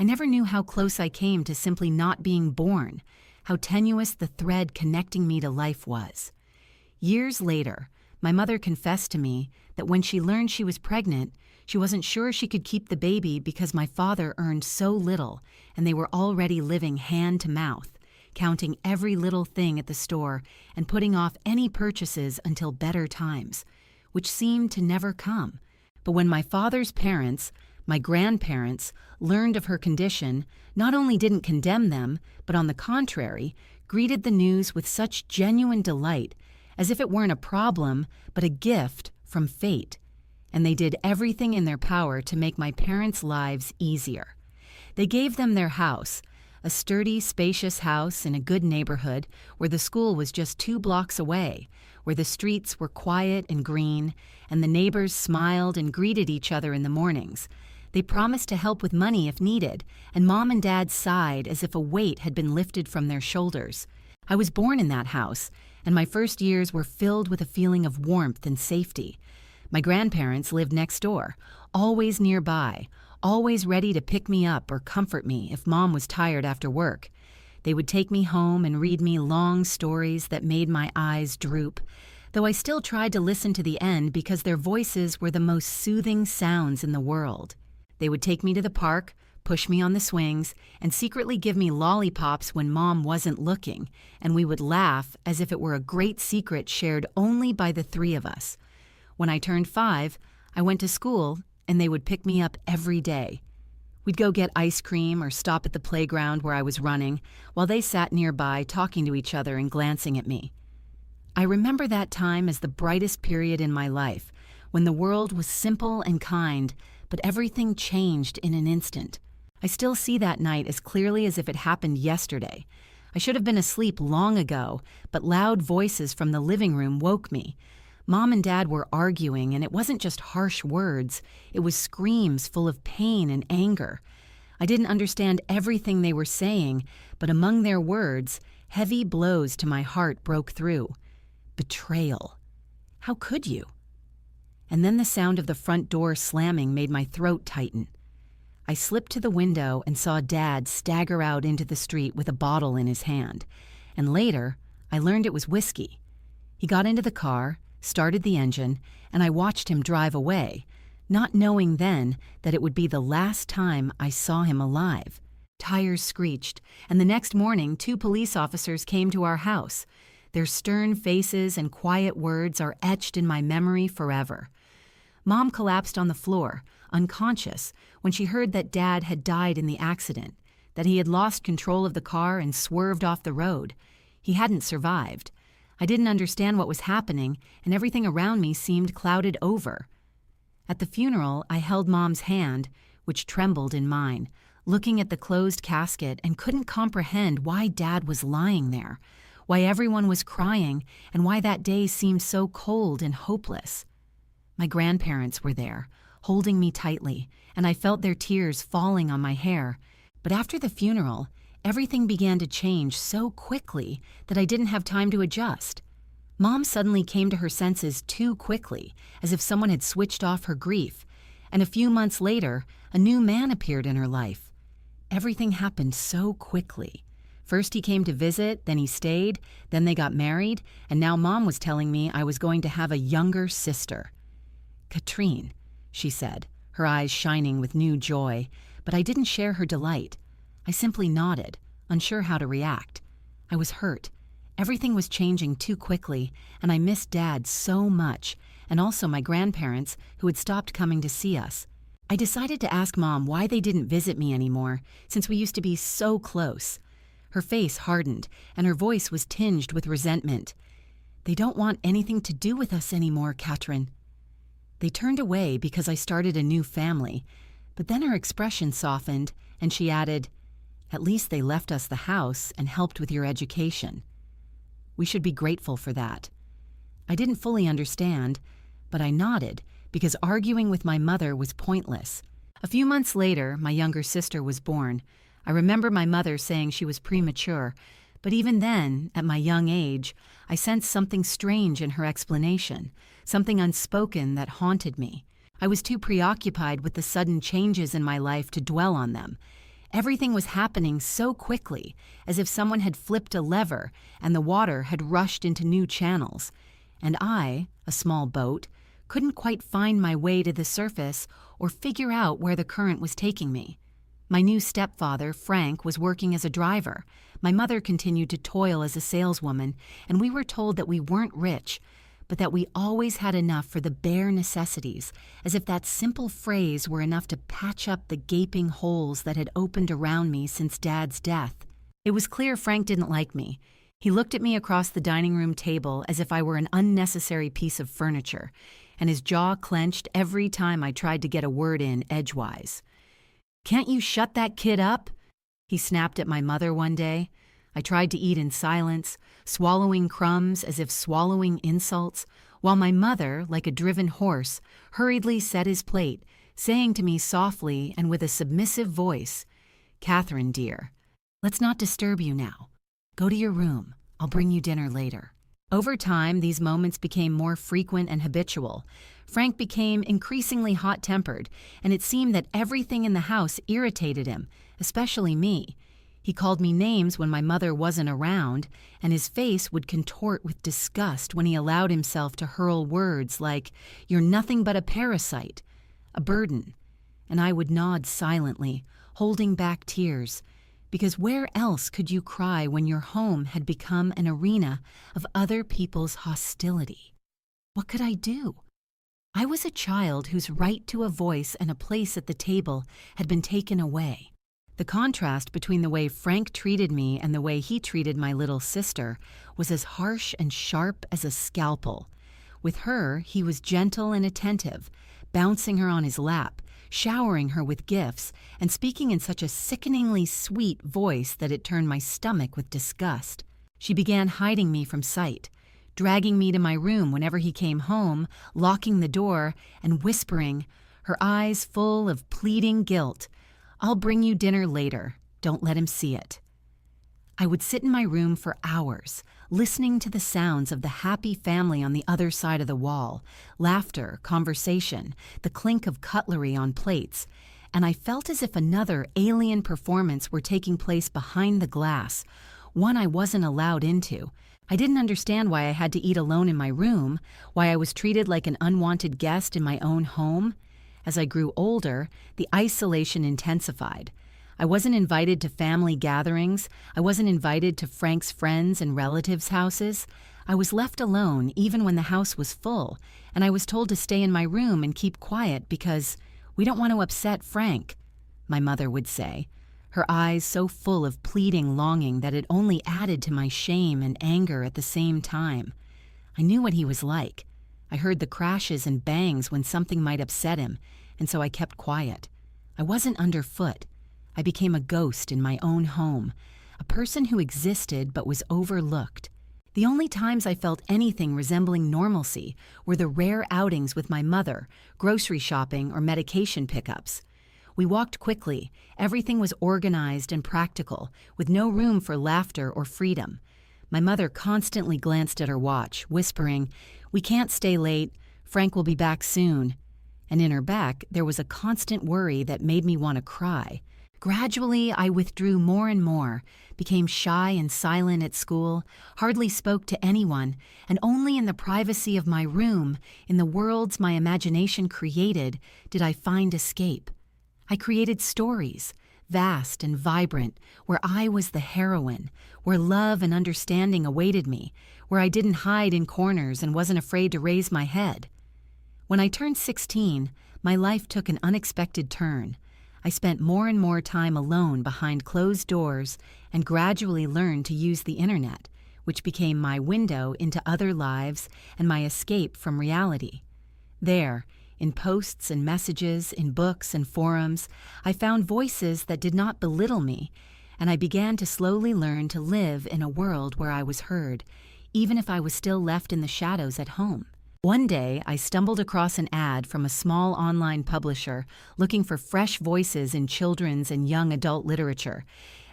I never knew how close I came to simply not being born, how tenuous the thread connecting me to life was. Years later, my mother confessed to me that when she learned she was pregnant, she wasn't sure she could keep the baby because my father earned so little and they were already living hand to mouth, counting every little thing at the store and putting off any purchases until better times, which seemed to never come. But when my father's parents, my grandparents, learned of her condition, not only didn't condemn them, but on the contrary, greeted the news with such genuine delight, as if it weren't a problem, but a gift from fate. And they did everything in their power to make my parents' lives easier. They gave them their house, a sturdy, spacious house in a good neighborhood where the school was just 2 blocks away, where the streets were quiet and green, and the neighbors smiled and greeted each other in the mornings. They promised to help with money if needed, and Mom and Dad sighed as if a weight had been lifted from their shoulders. I was born in that house, and my first years were filled with a feeling of warmth and safety. My grandparents lived next door, always nearby, always ready to pick me up or comfort me if Mom was tired after work. They would take me home and read me long stories that made my eyes droop, though I still tried to listen to the end because their voices were the most soothing sounds in the world. They would take me to the park, push me on the swings, and secretly give me lollipops when Mom wasn't looking, and we would laugh as if it were a great secret shared only by the 3 of us. When I turned 5, I went to school, and they would pick me up every day. We'd go get ice cream or stop at the playground where I was running, while they sat nearby talking to each other and glancing at me. I remember that time as the brightest period in my life, when the world was simple and kind, but everything changed in an instant. I still see that night as clearly as if it happened yesterday. I should have been asleep long ago, but loud voices from the living room woke me. Mom and Dad were arguing, and it wasn't just harsh words. It was screams full of pain and anger. I didn't understand everything they were saying, but among their words, heavy blows to my heart broke through. Betrayal. How could you? And then the sound of the front door slamming made my throat tighten. I slipped to the window and saw Dad stagger out into the street with a bottle in his hand. And later, I learned it was whiskey. He got into the car, started the engine, and I watched him drive away, not knowing then that it would be the last time I saw him alive. Tires screeched, and the next morning 2 police officers came to our house. Their stern faces and quiet words are etched in my memory forever. Mom collapsed on the floor, unconscious, when she heard that Dad had died in the accident, that he had lost control of the car and swerved off the road. He hadn't survived. I didn't understand what was happening, and everything around me seemed clouded over. At the funeral, I held Mom's hand, which trembled in mine, looking at the closed casket and couldn't comprehend why Dad was lying there, why everyone was crying, and why that day seemed so cold and hopeless. My grandparents were there, holding me tightly, and I felt their tears falling on my hair. But after the funeral, everything began to change so quickly that I didn't have time to adjust. Mom suddenly came to her senses too quickly, as if someone had switched off her grief, and a few months later, a new man appeared in her life. Everything happened so quickly. First he came to visit, then he stayed, then they got married, and now Mom was telling me I was going to have a younger sister. "Katrine," she said, her eyes shining with new joy, but I didn't share her delight. I simply nodded, unsure how to react. I was hurt. Everything was changing too quickly, and I missed Dad so much, and also my grandparents, who had stopped coming to see us. I decided to ask Mom why they didn't visit me anymore, since we used to be so close. Her face hardened, and her voice was tinged with resentment. "They don't want anything to do with us anymore, Katrin." They turned away because I started a new family, but then her expression softened, and she added, "At least they left us the house and helped with your education. We should be grateful for that." I didn't fully understand, but I nodded because arguing with my mother was pointless. A few months later, my younger sister was born. I remember my mother saying she was premature, but even then, at my young age, I sensed something strange in her explanation, something unspoken that haunted me. I was too preoccupied with the sudden changes in my life to dwell on them. Everything was happening so quickly, as if someone had flipped a lever and the water had rushed into new channels. And I, a small boat, couldn't quite find my way to the surface or figure out where the current was taking me. My new stepfather, Frank, was working as a driver. My mother continued to toil as a saleswoman, and we were told that we weren't rich, but that we always had enough for the bare necessities, as if that simple phrase were enough to patch up the gaping holes that had opened around me since Dad's death. It was clear Frank didn't like me. He looked at me across the dining room table as if I were an unnecessary piece of furniture, and his jaw clenched every time I tried to get a word in edgewise. "Can't you shut that kid up?" he snapped at my mother one day. I tried to eat in silence, swallowing crumbs as if swallowing insults, while my mother, like a driven horse, hurriedly set his plate, saying to me softly and with a submissive voice, "Catherine, dear, let's not disturb you now. Go to your room. I'll bring you dinner later." Over time, these moments became more frequent and habitual. Frank became increasingly hot-tempered, and it seemed that everything in the house irritated him, especially me. He called me names when my mother wasn't around, and his face would contort with disgust when he allowed himself to hurl words like, "You're nothing but a parasite," a burden. And I would nod silently, holding back tears, because where else could you cry when your home had become an arena of other people's hostility? What could I do? I was a child whose right to a voice and a place at the table had been taken away. The contrast between the way Frank treated me and the way he treated my little sister was as harsh and sharp as a scalpel. With her, he was gentle and attentive, bouncing her on his lap, showering her with gifts, and speaking in such a sickeningly sweet voice that it turned my stomach with disgust. She began hiding me from sight, dragging me to my room whenever he came home, locking the door, and whispering, her eyes full of pleading guilt, "I'll bring you dinner later. Don't let him see it." I would sit in my room for hours, listening to the sounds of the happy family on the other side of the wall, laughter, conversation, the clink of cutlery on plates, and I felt as if another alien performance were taking place behind the glass, one I wasn't allowed into. I didn't understand why I had to eat alone in my room, why I was treated like an unwanted guest in my own home. As I grew older, the isolation intensified. I wasn't invited to family gatherings. I wasn't invited to Frank's friends and relatives' houses. I was left alone even when the house was full, and I was told to stay in my room and keep quiet because we don't want to upset Frank, my mother would say, her eyes so full of pleading longing that it only added to my shame and anger at the same time. I knew what he was like. I heard the crashes and bangs when something might upset him, and so I kept quiet. I wasn't underfoot. I became a ghost in my own home, a person who existed but was overlooked. The only times I felt anything resembling normalcy were the rare outings with my mother, grocery shopping, or medication pickups. We walked quickly. Everything was organized and practical, with no room for laughter or freedom. My mother constantly glanced at her watch, whispering, "We can't stay late. Frank will be back soon." And in her back, there was a constant worry that made me want to cry. Gradually, I withdrew more and more, became shy and silent at school, hardly spoke to anyone, and only in the privacy of my room, in the worlds my imagination created, did I find escape. I created stories, vast and vibrant, where I was the heroine, where love and understanding awaited me, where I didn't hide in corners and wasn't afraid to raise my head. When I turned 16, my life took an unexpected turn. I spent more and more time alone behind closed doors and gradually learned to use the internet, which became my window into other lives and my escape from reality. There, in posts and messages, in books and forums, I found voices that did not belittle me, and I began to slowly learn to live in a world where I was heard, even if I was still left in the shadows at home. One day, I stumbled across an ad from a small online publisher looking for fresh voices in children's and young adult literature,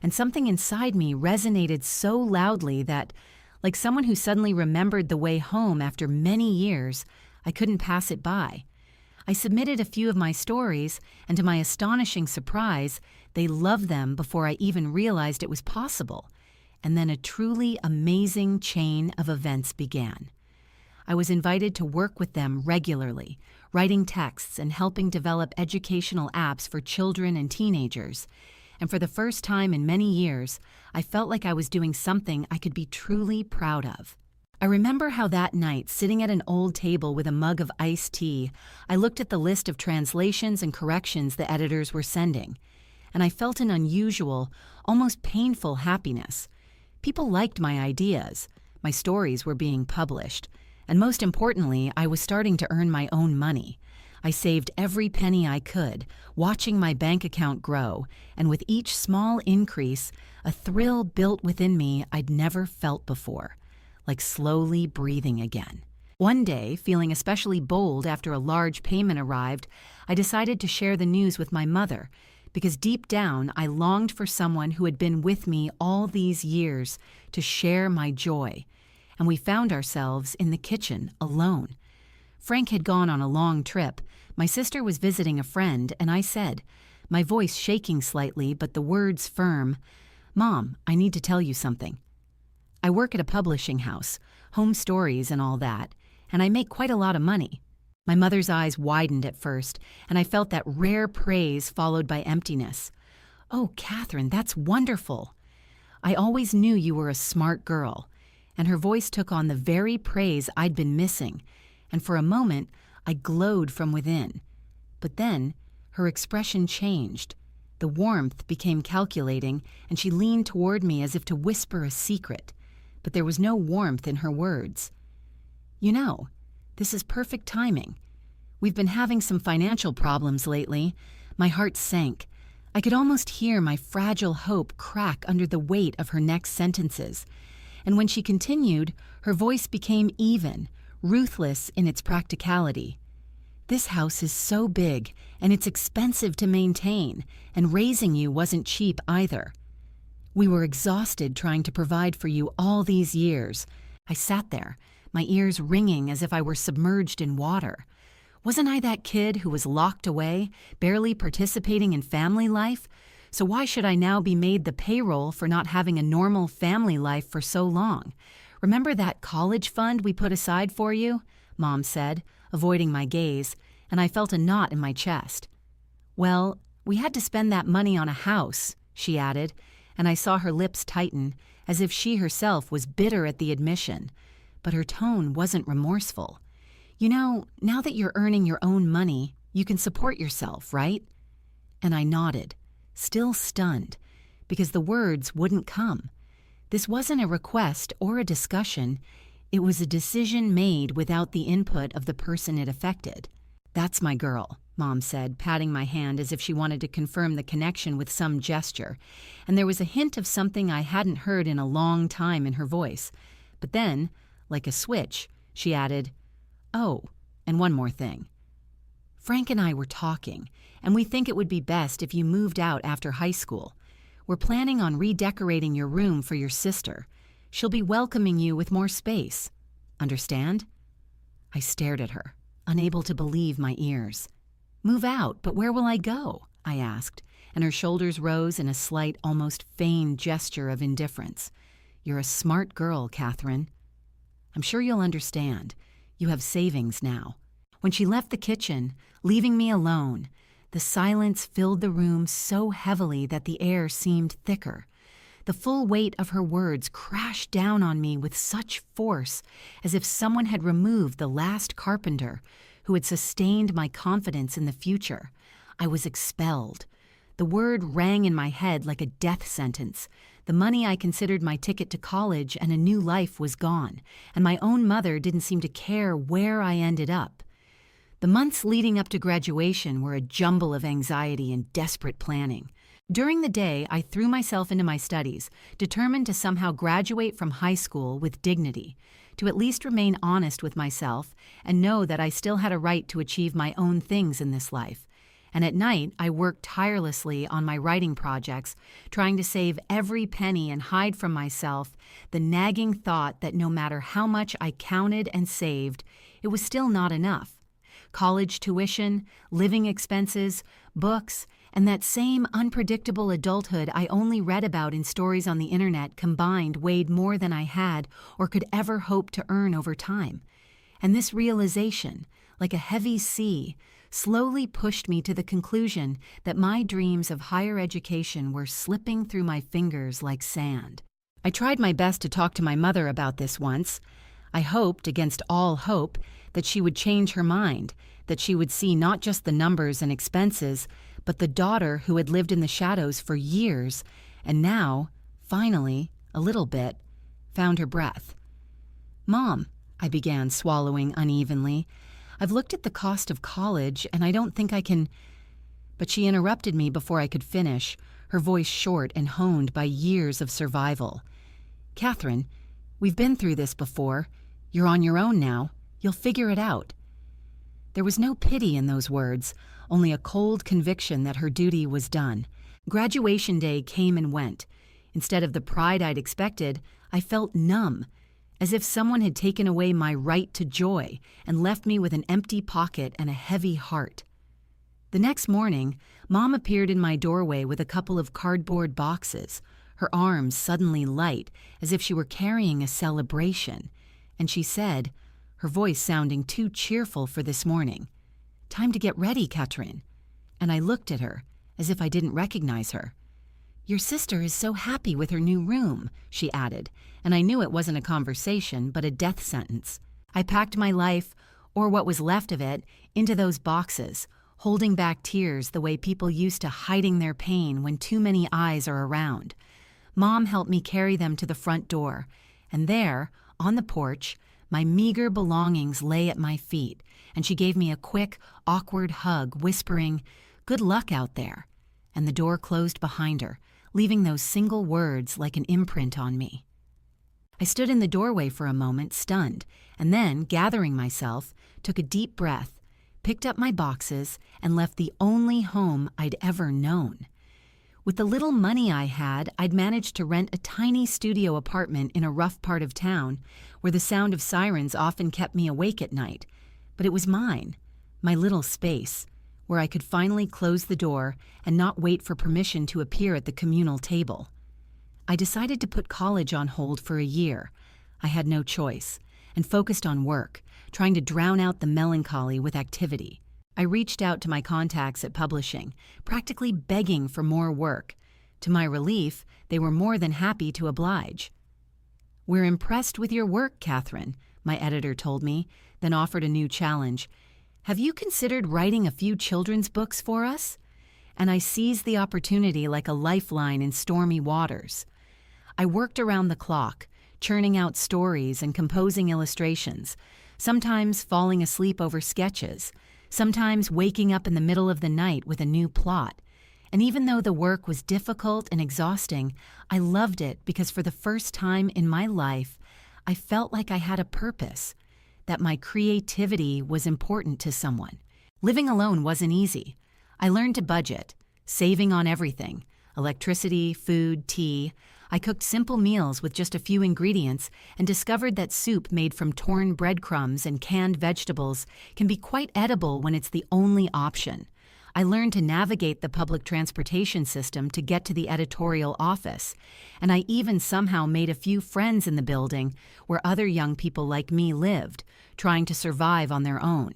and something inside me resonated so loudly that, like someone who suddenly remembered the way home after many years, I couldn't pass it by. I submitted a few of my stories, and to my astonishing surprise, They loved them before I even realized it was possible. And then a truly amazing chain of events began. I was invited to work with them regularly, writing texts and helping develop educational apps for children and teenagers. And for the first time in many years, I felt like I was doing something I could be truly proud of. I remember how that night, sitting at an old table with a mug of iced tea, I looked at the list of translations and corrections the editors were sending, and I felt an unusual, almost painful happiness. People liked my ideas, my stories were being published, and most importantly, I was starting to earn my own money. I saved every penny I could, watching my bank account grow, and with each small increase, a thrill built within me I'd never felt before. Like slowly breathing again. One day, feeling especially bold after a large payment arrived, I decided to share the news with my mother, because deep down I longed for someone who had been with me all these years to share my joy. And we found ourselves in the kitchen, alone. Frank had gone on a long trip. My sister was visiting a friend, and I said, my voice shaking slightly but the words firm, "Mom, I need to tell you something. I work at a publishing house, home stories and all that, and I make quite a lot of money." My mother's eyes widened at first, and I felt that rare praise followed by emptiness. "Oh, Catherine, that's wonderful. I always knew you were a smart girl." And her voice took on the very praise I'd been missing, and for a moment I glowed from within. But then her expression changed. The warmth became calculating, and she leaned toward me as if to whisper a secret. But there was no warmth in her words. "You know, this is perfect timing. We've been having some financial problems lately." My heart sank. I could almost hear my fragile hope crack under the weight of her next sentences. And when she continued, her voice became even, ruthless in its practicality. "This house is so big, and it's expensive to maintain, and raising you wasn't cheap either. We were exhausted trying to provide for you all these years." I sat there, my ears ringing as if I were submerged in water. Wasn't I that kid who was locked away, barely participating in family life? So why should I now be made the payroll for not having a normal family life for so long? "Remember that college fund we put aside for you?" Mom said, avoiding my gaze, and I felt a knot in my chest. "Well, we had to spend that money on a house," she added, and I saw her lips tighten, as if she herself was bitter at the admission. But her tone wasn't remorseful. "You know, now that you're earning your own money, you can support yourself, right?" And I nodded, still stunned, because the words wouldn't come. This wasn't a request or a discussion. It was a decision made without the input of the person it affected. "That's my girl," Mom said, patting my hand as if she wanted to confirm the connection with some gesture, and there was a hint of something I hadn't heard in a long time in her voice. But then, like a switch, she added, "Oh, and one more thing. Frank and I were talking, and we think it would be best if you moved out after high school. We're planning on redecorating your room for your sister. She'll be welcoming you with more space. Understand?" I stared at her, unable to believe my ears. "Move out, but where will I go?" I asked, and her shoulders rose in a slight, almost feigned gesture of indifference. "You're a smart girl, Catherine. I'm sure you'll understand. You have savings now." When she left the kitchen, leaving me alone, the silence filled the room so heavily that the air seemed thicker. The full weight of her words crashed down on me with such force, as if someone had removed the last carpenter who had sustained my confidence in the future. I was expelled. The word rang in my head like a death sentence. The money I considered my ticket to college and a new life was gone, and my own mother didn't seem to care where I ended up. The months leading up to graduation were a jumble of anxiety and desperate planning. During the day, I threw myself into my studies, determined to somehow graduate from high school with dignity, to at least remain honest with myself and know that I still had a right to achieve my own things in this life. And at night, I worked tirelessly on my writing projects, trying to save every penny and hide from myself the nagging thought that no matter how much I counted and saved, it was still not enough. College tuition, living expenses, books, And that same unpredictable adulthood I only read about in stories on the internet combined weighed more than I had or could ever hope to earn over time. And this realization, like a heavy sea, slowly pushed me to the conclusion that my dreams of higher education were slipping through my fingers like sand. I tried my best to talk to my mother about this once. I hoped, against all hope, that she would change her mind, that she would see not just the numbers and expenses, but the daughter who had lived in the shadows for years, and now, finally, a little bit, found her breath. "Mom," I began, swallowing unevenly, "I've looked at the cost of college, and I don't think I can—" But she interrupted me before I could finish, her voice short and honed by years of survival. "Catherine, we've been through this before. You're on your own now. You'll figure it out." There was no pity in those words, only a cold conviction that her duty was done. Graduation day came and went. Instead of the pride I'd expected, I felt numb, as if someone had taken away my right to joy and left me with an empty pocket and a heavy heart. The next morning, Mom appeared in my doorway with a couple of cardboard boxes, her arms suddenly light, as if she were carrying a celebration, and she said, her voice sounding too cheerful for this morning, "Time to get ready, Catherine." And I looked at her, as if I didn't recognize her. "Your sister is so happy with her new room," she added, and I knew it wasn't a conversation, but a death sentence. I packed my life, or what was left of it, into those boxes, holding back tears the way people used to hiding their pain when too many eyes are around. Mom helped me carry them to the front door, and there, on the porch, my meager belongings lay at my feet, and she gave me a quick, awkward hug, whispering, "Good luck out there," and the door closed behind her, leaving those single words like an imprint on me. I stood in the doorway for a moment, stunned, and then, gathering myself, took a deep breath, picked up my boxes, and left the only home I'd ever known. With the little money I had, I'd managed to rent a tiny studio apartment in a rough part of town, where the sound of sirens often kept me awake at night. But it was mine, my little space, where I could finally close the door and not wait for permission to appear at the communal table. I decided to put college on hold for a year. I had no choice, and focused on work, trying to drown out the melancholy with activity. I reached out to my contacts at publishing, practically begging for more work. To my relief, they were more than happy to oblige. "We're impressed with your work, Catherine," my editor told me, then offered a new challenge. "Have you considered writing a few children's books for us?" And I seized the opportunity like a lifeline in stormy waters. I worked around the clock, churning out stories and composing illustrations, sometimes falling asleep over sketches, sometimes waking up in the middle of the night with a new plot. And even though the work was difficult and exhausting, I loved it because for the first time in my life, I felt like I had a purpose, that my creativity was important to someone. Living alone wasn't easy. I learned to budget, saving on everything: electricity, food, tea. I cooked simple meals with just a few ingredients and discovered that soup made from torn breadcrumbs and canned vegetables can be quite edible when it's the only option. I learned to navigate the public transportation system to get to the editorial office, and I even somehow made a few friends in the building where other young people like me lived, trying to survive on their own.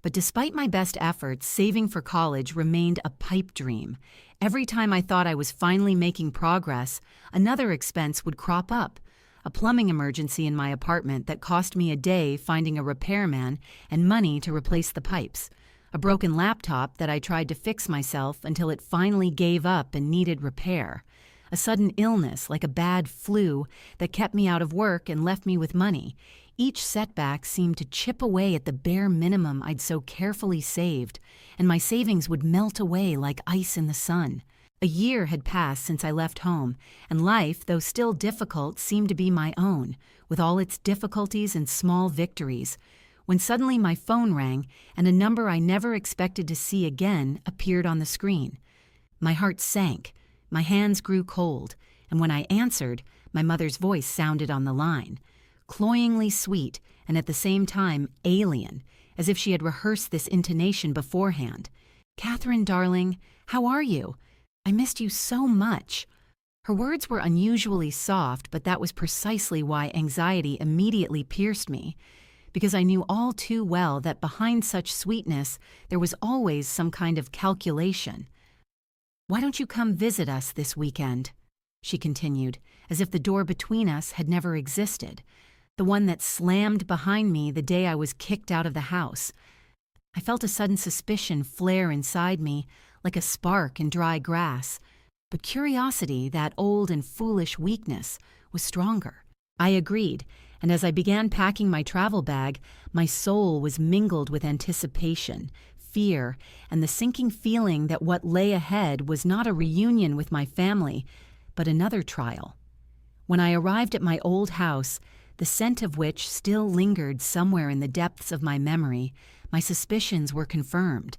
But despite my best efforts, saving for college remained a pipe dream. Every time I thought I was finally making progress, another expense would crop up. A plumbing emergency in my apartment that cost me a day finding a repairman and money to replace the pipes. A broken laptop that I tried to fix myself until it finally gave up and needed repair. A sudden illness like a bad flu that kept me out of work and left me with money. Each setback seemed to chip away at the bare minimum I'd so carefully saved, and my savings would melt away like ice in the sun. A year had passed since I left home, and life, though still difficult, seemed to be my own, with all its difficulties and small victories, when suddenly my phone rang and a number I never expected to see again appeared on the screen. My heart sank, my hands grew cold, and when I answered, my mother's voice sounded on the line. Cloyingly sweet, and at the same time alien, as if she had rehearsed this intonation beforehand. "Catherine, darling, how are you? I missed you so much." Her words were unusually soft, but that was precisely why anxiety immediately pierced me, because I knew all too well that behind such sweetness there was always some kind of calculation. "Why don't you come visit us this weekend?" she continued, as if the door between us had never existed, the one that slammed behind me the day I was kicked out of the house. I felt a sudden suspicion flare inside me, like a spark in dry grass, but curiosity, that old and foolish weakness, was stronger. I agreed, and as I began packing my travel bag, my soul was mingled with anticipation, fear, and the sinking feeling that what lay ahead was not a reunion with my family, but another trial. When I arrived at my old house, the scent of which still lingered somewhere in the depths of my memory, my suspicions were confirmed.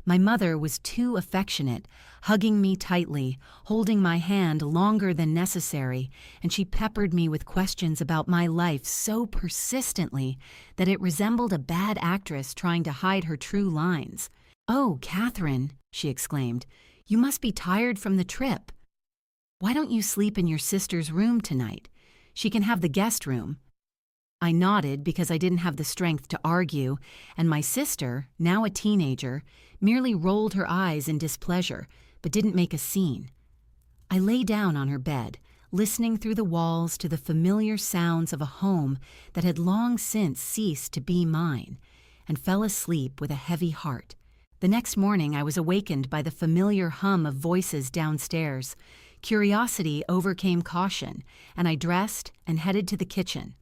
My mother was too affectionate, hugging me tightly, holding my hand longer than necessary, and she peppered me with questions about my life so persistently that it resembled a bad actress trying to hide her true lines. "Oh, Catherine," she exclaimed, "you must be tired from the trip. Why don't you sleep in your sister's room tonight? She can have the guest room." I nodded because I didn't have the strength to argue, and my sister, now a teenager, merely rolled her eyes in displeasure, but didn't make a scene. I lay down on her bed, listening through the walls to the familiar sounds of a home that had long since ceased to be mine, and fell asleep with a heavy heart. The next morning I was awakened by the familiar hum of voices downstairs. Curiosity overcame caution, and I dressed and headed to the kitchen.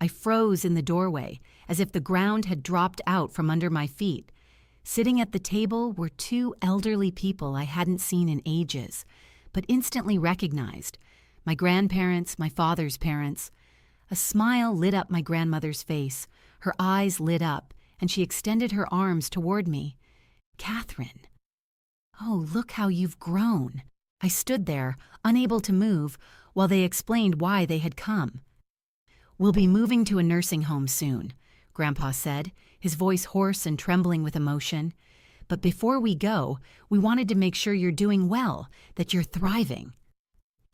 I froze in the doorway, as if the ground had dropped out from under my feet. Sitting at the table were two elderly people I hadn't seen in ages, but instantly recognized: my grandparents, my father's parents. A smile lit up my grandmother's face, her eyes lit up, and she extended her arms toward me. "Catherine. Oh, look how you've grown." I stood there, unable to move, while they explained why they had come. "We'll be moving to a nursing home soon," Grandpa said, his voice hoarse and trembling with emotion. "But before we go, we wanted to make sure you're doing well, that you're thriving."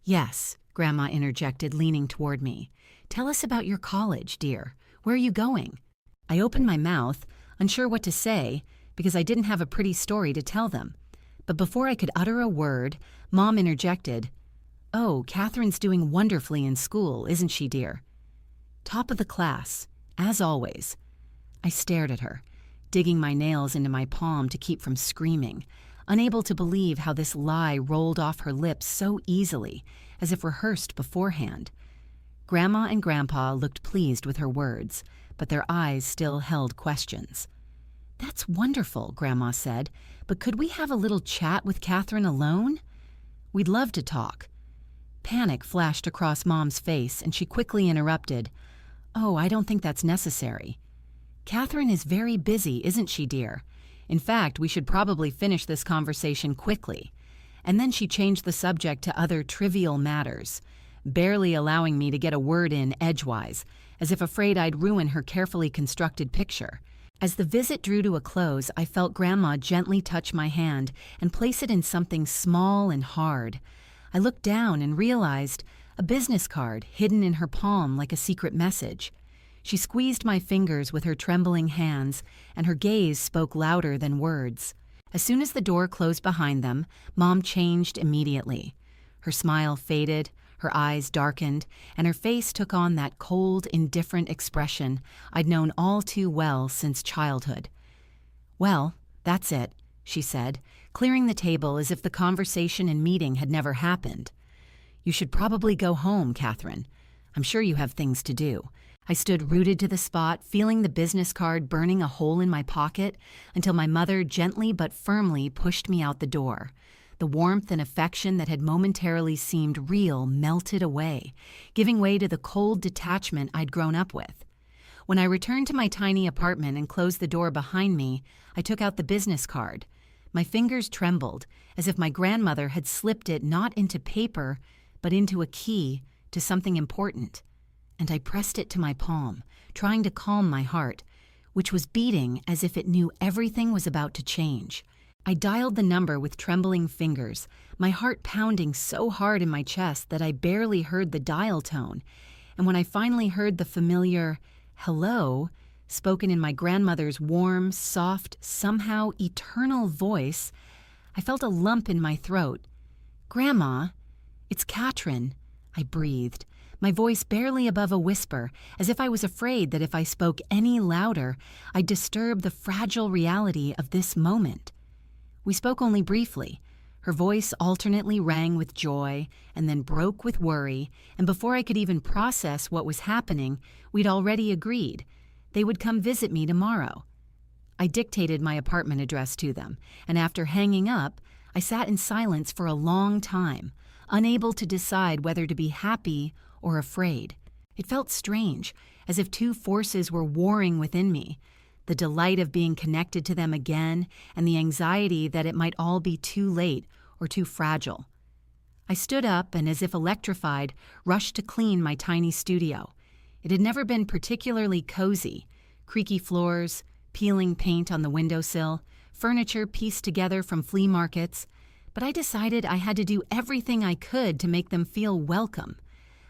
"Yes," Grandma interjected, leaning toward me. "Tell us about your college, dear. Where are you going?" I opened my mouth, unsure what to say, because I didn't have a pretty story to tell them. But before I could utter a word, Mom interjected, "Oh, Catherine's doing wonderfully in school, isn't she, dear?" "Top of the class, as always." I stared at her, digging my nails into my palm to keep from screaming, unable to believe how this lie rolled off her lips so easily, as if rehearsed beforehand. Grandma and Grandpa looked pleased with her words, but their eyes still held questions. "That's wonderful," Grandma said, "but could we have a little chat with Catherine alone?" "We'd love to talk." Panic flashed across Mom's face, and she quickly interrupted. "Oh, I don't think that's necessary. Catherine is very busy, isn't she, dear? In fact, we should probably finish this conversation quickly." And then she changed the subject to other trivial matters, barely allowing me to get a word in edgewise, as if afraid I'd ruin her carefully constructed picture. As the visit drew to a close, I felt Grandma gently touch my hand and place it in something small and hard. I looked down and realized a business card hidden in her palm like a secret message. She squeezed my fingers with her trembling hands, and her gaze spoke louder than words. As soon as the door closed behind them, Mom changed immediately. Her smile faded, her eyes darkened, and her face took on that cold, indifferent expression I'd known all too well since childhood. "Well, that's it," she said, clearing the table as if the conversation and meeting had never happened. "You should probably go home, Catherine. I'm sure you have things to do." I stood rooted to the spot, feeling the business card burning a hole in my pocket, until my mother gently but firmly pushed me out the door. The warmth and affection that had momentarily seemed real melted away, giving way to the cold detachment I'd grown up with. When I returned to my tiny apartment and closed the door behind me, I took out the business card. My fingers trembled, as if my grandmother had slipped it not into paper, but into a key to something important. And I pressed it to my palm, trying to calm my heart, which was beating as if it knew everything was about to change. I dialed the number with trembling fingers, my heart pounding so hard in my chest that I barely heard the dial tone. And when I finally heard the familiar hello spoken in my grandmother's warm, soft, somehow eternal voice, I felt a lump in my throat. "Grandma, it's Katrin," I breathed, my voice barely above a whisper, as if I was afraid that if I spoke any louder, I'd disturb the fragile reality of this moment. We spoke only briefly. Her voice alternately rang with joy and then broke with worry, and before I could even process what was happening, we'd already agreed. They would come visit me tomorrow. I dictated my apartment address to them, and after hanging up, I sat in silence for a long time, unable to decide whether to be happy or afraid. It felt strange, as if two forces were warring within me, the delight of being connected to them again and the anxiety that it might all be too late or too fragile. I stood up and, as if electrified, rushed to clean my tiny studio. It had never been particularly cozy. Creaky floors, peeling paint on the windowsill, furniture pieced together from flea markets, but I decided I had to do everything I could to make them feel welcome.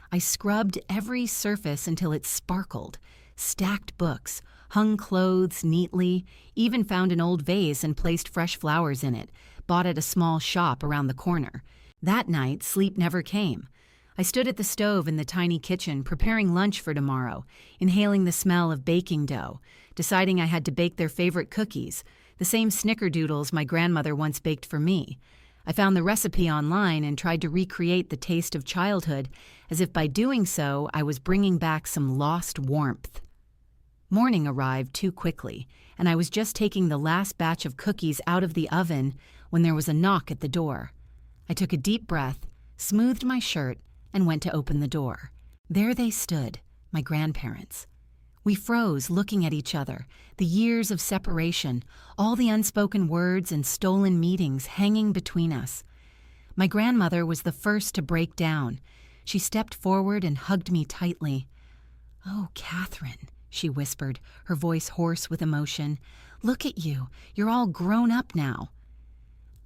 I scrubbed every surface until it sparkled, stacked books, hung clothes neatly, even found an old vase and placed fresh flowers in it, bought at a small shop around the corner. That night, sleep never came. I stood at the stove in the tiny kitchen preparing lunch for tomorrow, inhaling the smell of baking dough, deciding I had to bake their favorite cookies, the same snickerdoodles my grandmother once baked for me. I found the recipe online and tried to recreate the taste of childhood, as if by doing so I was bringing back some lost warmth. Morning arrived too quickly, and I was just taking the last batch of cookies out of the oven when there was a knock at the door. I took a deep breath, smoothed my shirt, and went to open the door. There they stood, my grandparents. We froze, looking at each other, the years of separation, all the unspoken words and stolen meetings hanging between us. My grandmother was the first to break down. She stepped forward and hugged me tightly. "Oh, Katrin," she whispered, her voice hoarse with emotion. "Look at you. You're all grown up now."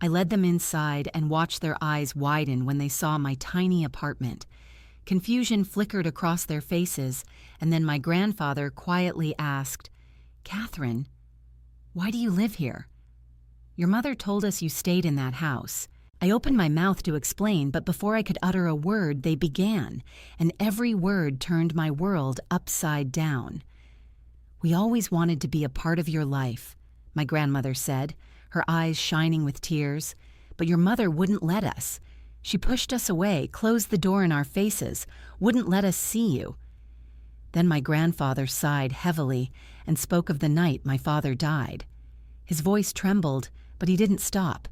I led them inside and watched their eyes widen when they saw my tiny apartment. Confusion flickered across their faces, and then my grandfather quietly asked, "Katrin, why do you live here? Your mother told us you stayed in that house." I opened my mouth to explain, but before I could utter a word, they began, and every word turned my world upside down. "We always wanted to be a part of your life," my grandmother said, her eyes shining with tears, "but your mother wouldn't let us. She pushed us away, closed the door in our faces, wouldn't let us see you." Then my grandfather sighed heavily and spoke of the night my father died. His voice trembled, but he didn't stop.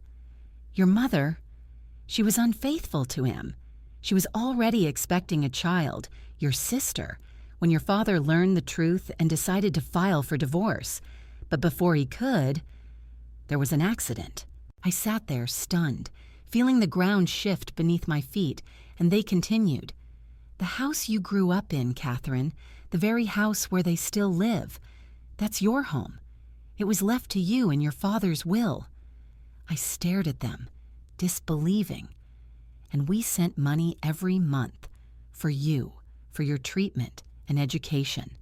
"Your mother, she was unfaithful to him. She was already expecting a child, your sister, when your father learned the truth and decided to file for divorce. But before he could, there was an accident." I sat there stunned, feeling the ground shift beneath my feet, and they continued. "The house you grew up in, Katrin, the very house where they still live, that's your home. It was left to you in your father's will." I stared at them, disbelieving. "And we sent money every month for you, for your treatment and education,"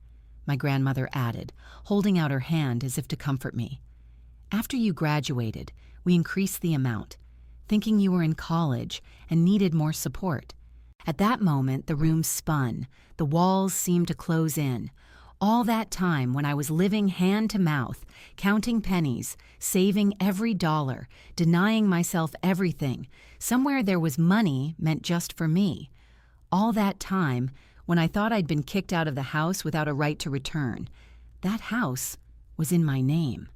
my grandmother added, holding out her hand as if to comfort me. "After you graduated, we increased the amount, thinking you were in college and needed more support." At that moment, the room spun, the walls seemed to close in. All that time when I was living hand to mouth, counting pennies, saving every dollar, denying myself everything, somewhere there was money meant just for me. All that time when I thought I'd been kicked out of the house without a right to return, that house was in my name.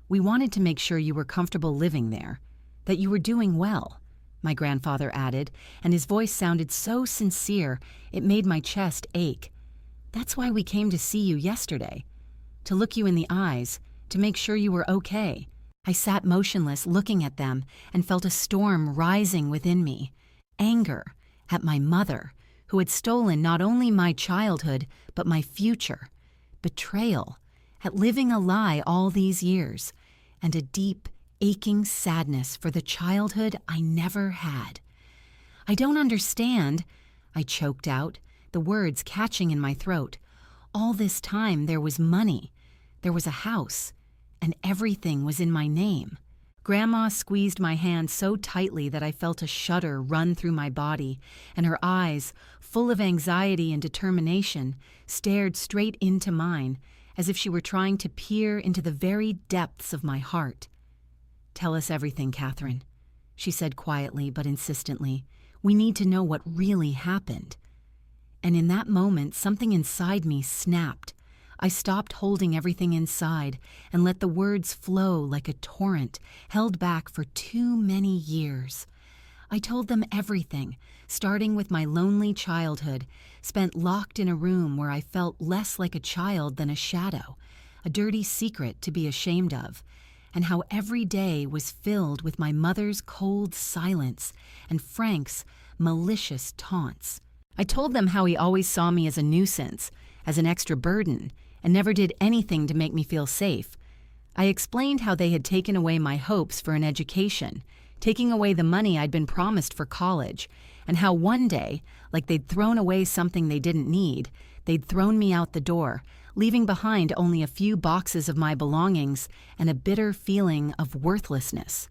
"We wanted to make sure you were comfortable living there, that you were doing well," my grandfather added, and his voice sounded so sincere it made my chest ache. "That's why we came to see you yesterday, to look you in the eyes, to make sure you were okay." I sat motionless looking at them and felt a storm rising within me. Anger at my mother, who had stolen not only my childhood but my future. Betrayal at living a lie all these years, and a deep, aching sadness for the childhood I never had. "I don't understand," I choked out, the words catching in my throat. "All this time there was money, there was a house, and everything was in my name." Grandma squeezed my hand so tightly that I felt a shudder run through my body, and her eyes, full of anxiety and determination, stared straight into mine, as if she were trying to peer into the very depths of my heart. "Tell us everything, Catherine," she said quietly but insistently. "We need to know what really happened." And in that moment, something inside me snapped. I stopped holding everything inside and let the words flow like a torrent held back for too many years. I told them everything, starting with my lonely childhood, spent locked in a room where I felt less like a child than a shadow, a dirty secret to be ashamed of, and how every day was filled with my mother's cold silence and Frank's malicious taunts. I told them how he always saw me as a nuisance, as an extra burden, and never did anything to make me feel safe. I explained how they had taken away my hopes for an education, taking away the money I'd been promised for college, and how one day, like they'd thrown away something they didn't need, they'd thrown me out the door, leaving behind only a few boxes of my belongings and a bitter feeling of worthlessness.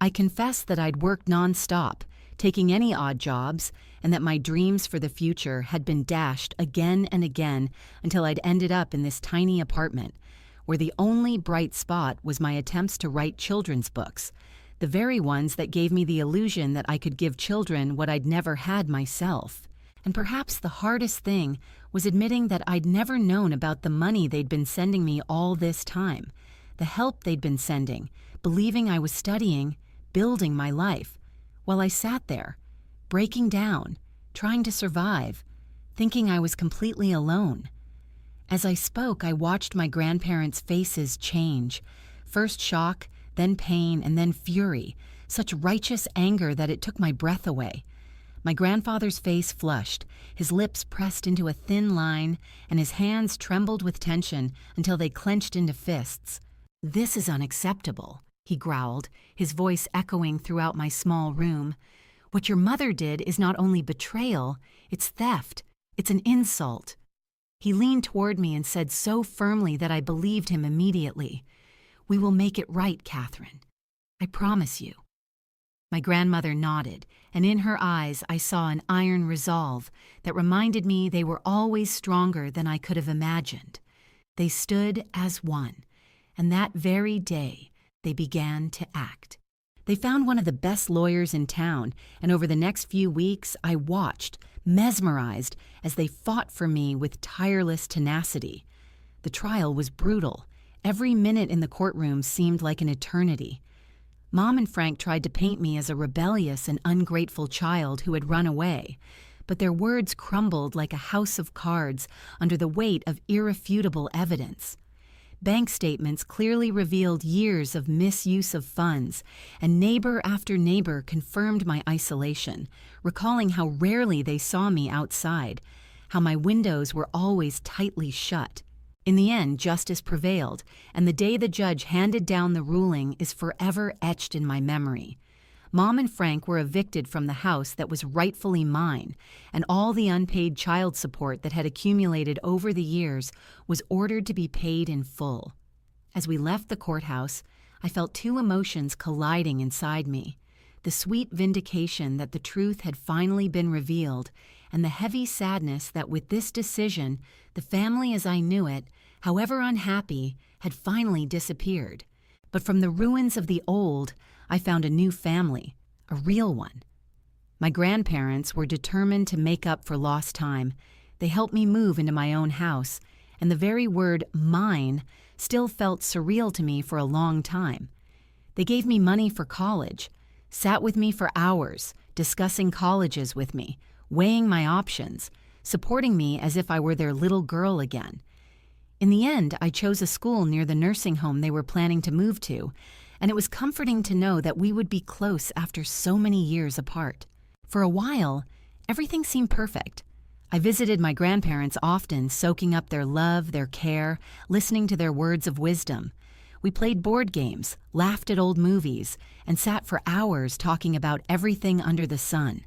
I confessed that I'd worked nonstop, taking any odd jobs, and that my dreams for the future had been dashed again and again until I'd ended up in this tiny apartment, where the only bright spot was my attempts to write children's books, the very ones that gave me the illusion that I could give children what I'd never had myself. And perhaps the hardest thing was admitting that I'd never known about the money they'd been sending me all this time, the help they'd been sending, believing I was studying, building my life, while I sat there, breaking down, trying to survive, thinking I was completely alone. As I spoke, I watched my grandparents' faces change, first shock, then pain, and then fury, such righteous anger that it took my breath away. My grandfather's face flushed, his lips pressed into a thin line, and his hands trembled with tension until they clenched into fists. "This is unacceptable," he growled, his voice echoing throughout my small room. "What your mother did is not only betrayal, it's theft. It's an insult." He leaned toward me and said so firmly that I believed him immediately, "We will make it right, Catherine. I promise you." My grandmother nodded, and in her eyes I saw an iron resolve that reminded me they were always stronger than I could have imagined. They stood as one, and that very day they began to act. They found one of the best lawyers in town, and over the next few weeks I watched, mesmerized, as they fought for me with tireless tenacity. The trial was brutal. Every minute in the courtroom seemed like an eternity. Mom and Frank tried to paint me as a rebellious and ungrateful child who had run away, but their words crumbled like a house of cards under the weight of irrefutable evidence. Bank statements clearly revealed years of misuse of funds, and neighbor after neighbor confirmed my isolation, recalling how rarely they saw me outside, how my windows were always tightly shut. In the end, justice prevailed, and the day the judge handed down the ruling is forever etched in my memory. Mom and Frank were evicted from the house that was rightfully mine, and all the unpaid child support that had accumulated over the years was ordered to be paid in full. As we left the courthouse, I felt two emotions colliding inside me: the sweet vindication that the truth had finally been revealed, and the heavy sadness that with this decision, the family as I knew it, however unhappy, had finally disappeared. But from the ruins of the old, I found a new family, a real one. My grandparents were determined to make up for lost time. They helped me move into my own house, and the very word mine still felt surreal to me for a long time. They gave me money for college, sat with me for hours, discussing colleges with me, weighing my options, supporting me as if I were their little girl again. In the end, I chose a school near the nursing home they were planning to move to, and it was comforting to know that we would be close after so many years apart. For a while, everything seemed perfect. I visited my grandparents often, soaking up their love, their care, listening to their words of wisdom. We played board games, laughed at old movies, and sat for hours talking about everything under the sun.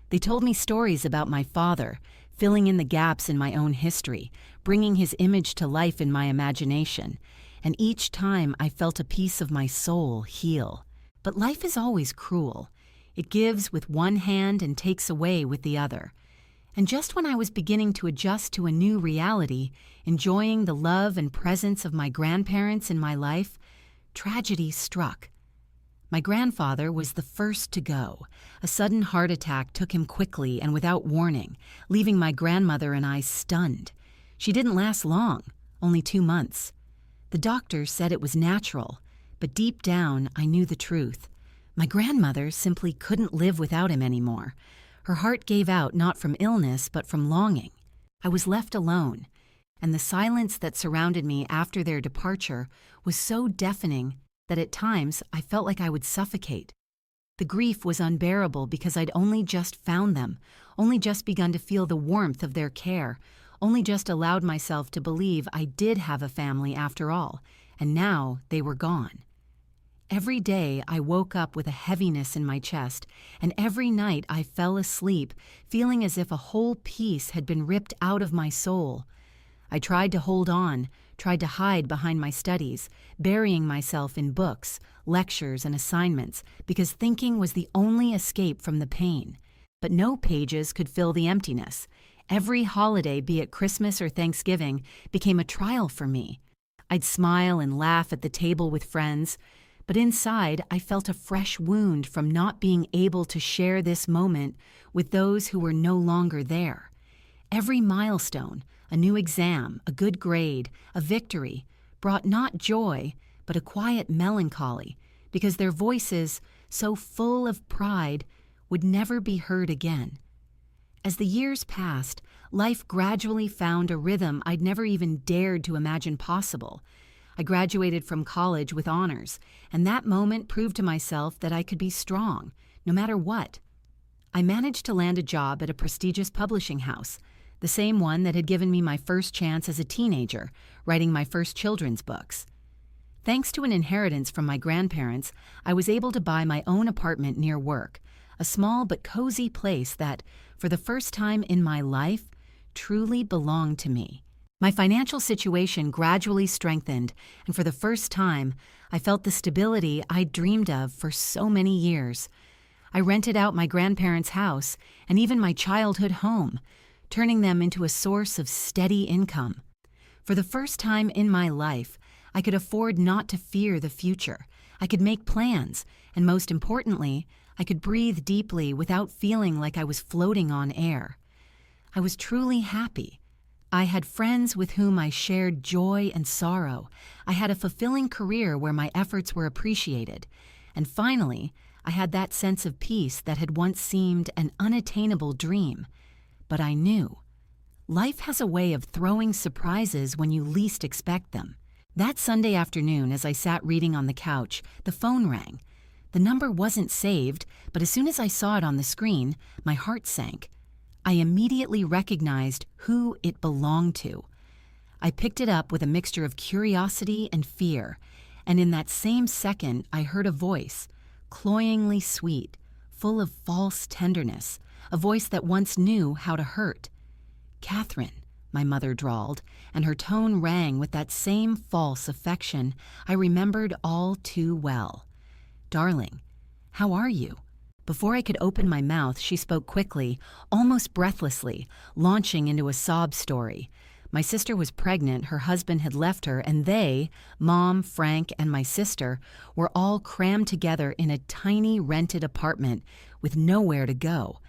They told me stories about my father, filling in the gaps in my own history, bringing his image to life in my imagination, and each time I felt a piece of my soul heal. But life is always cruel. It gives with one hand and takes away with the other. And just when I was beginning to adjust to a new reality, enjoying the love and presence of my grandparents in my life, tragedy struck. My grandfather was the first to go. A sudden heart attack took him quickly and without warning, leaving my grandmother and I stunned. She didn't last long, only 2 months. The doctors said it was natural, but deep down I knew the truth. My grandmother simply couldn't live without him anymore. Her heart gave out not from illness but from longing. I was left alone, and the silence that surrounded me after their departure was so deafening that at times I felt like I would suffocate. The grief was unbearable because I'd only just found them, only just begun to feel the warmth of their care, only just allowed myself to believe I did have a family after all, and now they were gone. Every day I woke up with a heaviness in my chest, and every night I fell asleep feeling as if a whole piece had been ripped out of my soul. I tried to hold on, tried to hide behind my studies, burying myself in books, lectures, and assignments because thinking was the only escape from the pain. But no pages could fill the emptiness. Every holiday, be it Christmas or Thanksgiving, became a trial for me. I'd smile and laugh at the table with friends, but inside I felt a fresh wound from not being able to share this moment with those who were no longer there. Every milestone, a new exam, a good grade, a victory, brought not joy, but a quiet melancholy, because their voices, so full of pride, would never be heard again. As the years passed, life gradually found a rhythm I'd never even dared to imagine possible. I graduated from college with honors, and that moment proved to myself that I could be strong, no matter what. I managed to land a job at a prestigious publishing house, the same one that had given me my first chance as a teenager, writing my first children's books. Thanks to an inheritance from my grandparents, I was able to buy my own apartment near work, a small but cozy place that, for the first time in my life, truly belonged to me. My financial situation gradually strengthened, and for the first time, I felt the stability I'd dreamed of for so many years. I rented out my grandparents' house and even my childhood home, turning them into a source of steady income. For the first time in my life, I could afford not to fear the future. I could make plans, and most importantly, I could breathe deeply without feeling like I was floating on air. I was truly happy. I had friends with whom I shared joy and sorrow. I had a fulfilling career where my efforts were appreciated. And finally, I had that sense of peace that had once seemed an unattainable dream. But I knew. Life has a way of throwing surprises when you least expect them. That Sunday afternoon, as I sat reading on the couch, the phone rang. The number wasn't saved, but as soon as I saw it on the screen, my heart sank. I immediately recognized who it belonged to. I picked it up with a mixture of curiosity and fear, and in that same second I heard a voice, cloyingly sweet, full of false tenderness, a voice that once knew how to hurt. "Catherine," my mother drawled, and her tone rang with that same false affection I remembered all too well. "Darling, how are you?" Before I could open my mouth, she spoke quickly, almost breathlessly, launching into a sob story. My sister was pregnant, her husband had left her, and they, Mom, Frank, and my sister, were all crammed together in a tiny rented apartment with nowhere to go.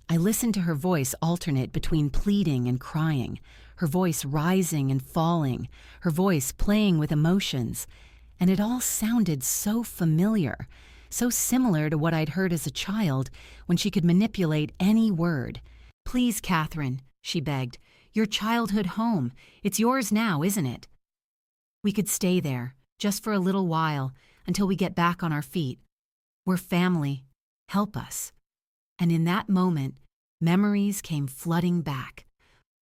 I listened to her voice alternate between pleading and crying, her voice rising and falling, her voice playing with emotions, and it all sounded so familiar. So similar to what I'd heard as a child when she could manipulate any word. "Please, Catherine," she begged, "your childhood home. It's yours now, isn't it? We could stay there, just for a little while, until we get back on our feet. We're family. Help us." And in that moment, memories came flooding back.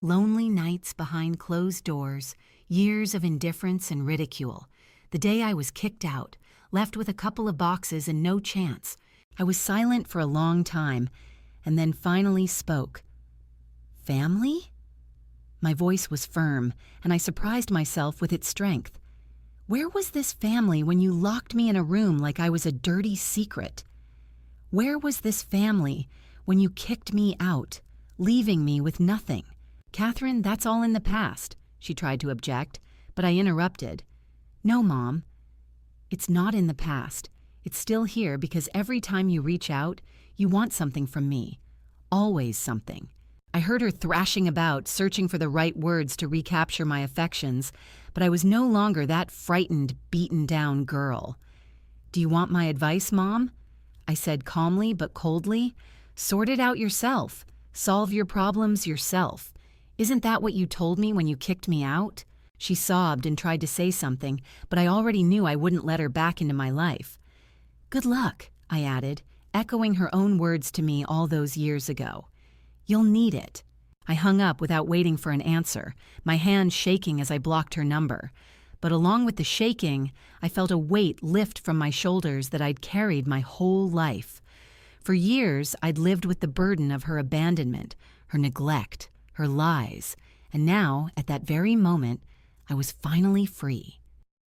Lonely nights behind closed doors, years of indifference and ridicule, The day I was kicked out, left with a couple of boxes and no chance. I was silent for a long time, and then finally spoke. Family? My voice was firm, and I surprised myself with its strength. Where was this family when you locked me in a room like I was a dirty secret? Where was this family when you kicked me out, leaving me with nothing? Catherine, that's all in the past, she tried to object, but I interrupted. No, Mom. It's not in the past. It's still here because every time you reach out, you want something from me. Always something. I heard her thrashing about, searching for the right words to recapture my affections, but I was no longer that frightened, beaten-down girl. Do you want my advice, Mom? I said calmly but coldly. Sort it out yourself. Solve your problems yourself. Isn't that what you told me when you kicked me out? She sobbed and tried to say something, but I already knew I wouldn't let her back into my life. Good luck, I added, echoing her own words to me all those years ago. You'll need it. I hung up without waiting for an answer, my hand shaking as I blocked her number. But along with the shaking, I felt a weight lift from my shoulders that I'd carried my whole life. For years, I'd lived with the burden of her abandonment, her neglect, her lies, and now, at that very moment, I was finally free.